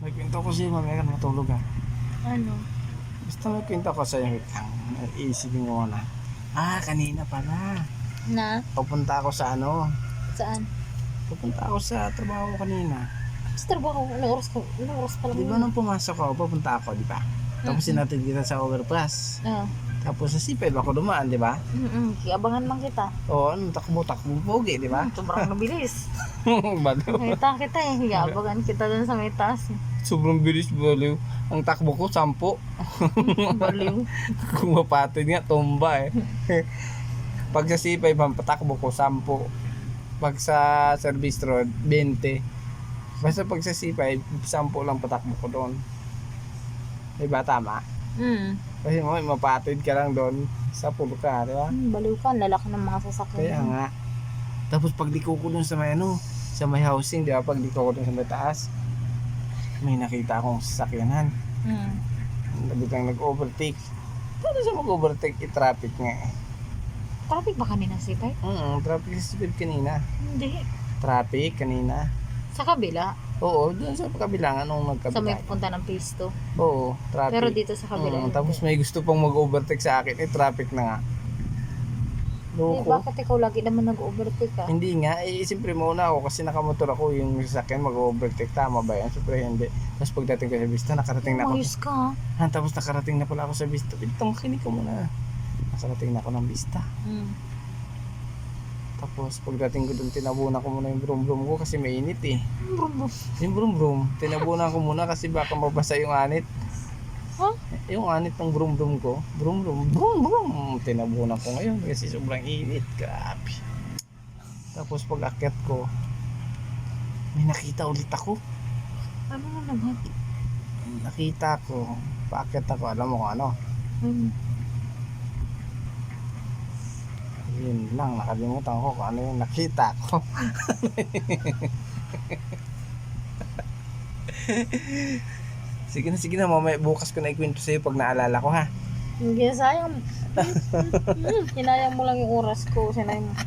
May kwento ko sa'yo, mamaya ka matulog ha. Ano? Basta may kwento ko sa'yo, wait lang. Iisipin ko na. Kanina pala. Na? Pupunta ako sa ano. Saan? Pupunta ako sa trabaho ko kanina. Sa trabaho, anong oras pa lang Di ba nung pumasok ako, pupunta ako, di ba? Tapos sinatid kita sa overpass. Oo. Tapos sa C5 ako dumaan, di ba? Iabangan lang kita. Oo, takbo-takbo pogi, di ba? Sobrang mabilis. Baliw. Nakita kita eh. Iabangan kita dun sa may taas. Sobrang bilis, baliw. Ang takbo ko, 10. Baliw. Kung mapatid nga, tumba eh. Pag sa C5, ang patakbo ko, 10. Pag sa service road, 20. Basta pag sa C5, 10 lang patakbo ko doon. Diba, tama? Kasi mo, mapatid ka lang doon sa pulo ka, di ba? Baliw ka. Lalaki ng mga sasakyan. Kaya nga. Tapos pag liko ko doon sa may ano, sa may housing, di ba? Pag liko ko doon sa may taas, may nakita akong sasakyanan. Biglang nag-overtake. Paano siya mag-overtake? I-traffic nga eh. Traffic ba kanina si Tay? Traffic sa speed kanina. Hindi. Traffic kanina. Sa kabila. Oo, doon sa kabilangan nung Sa may nagkabila. punta ng phase 2. Oo, traffic. Pero dito sa kabila. hindi. Tapos may gusto pang mag-overtake sa akin, traffic na nga. Eh, Loko. bakit ikaw lagi naman nag-overtake ka? Hindi nga, siyempre muna ako kasi nakamotor ako yung sasakyan mag-overtake. Tama ba yan? Siyempre hindi. Tapos pagdating ko sa Vista, nakarating na ako. Umayos ka. Tapos nakarating na pala ako sa Vista. Itong kinig ko muna. Nakarating na ako ng Vista. Tapos pagdating ko doon, tinabunan ko muna yung brum-brum ko kasi mainit eh. Yung brum-brum, tinabunan ko muna kasi baka mabasa yung anit. Huh? Yung anit ng brum-brum ko, brum-brum, tinabunan ko ngayon kasi sobrang init. Grabe. Tapos pag akyat ko, may nakita ulit ako. Ano na naman? Nakita ko, paakyat ako, alam mo kung ano. Yun lang, nakalimutan ko kung ano yung nakita ko. Sige na, mamaya bukas ko na ikwento sa'yo pag naalala ko ha. Hindi, sayang. Hinayang mo lang yung oras ko. Sinayang mo.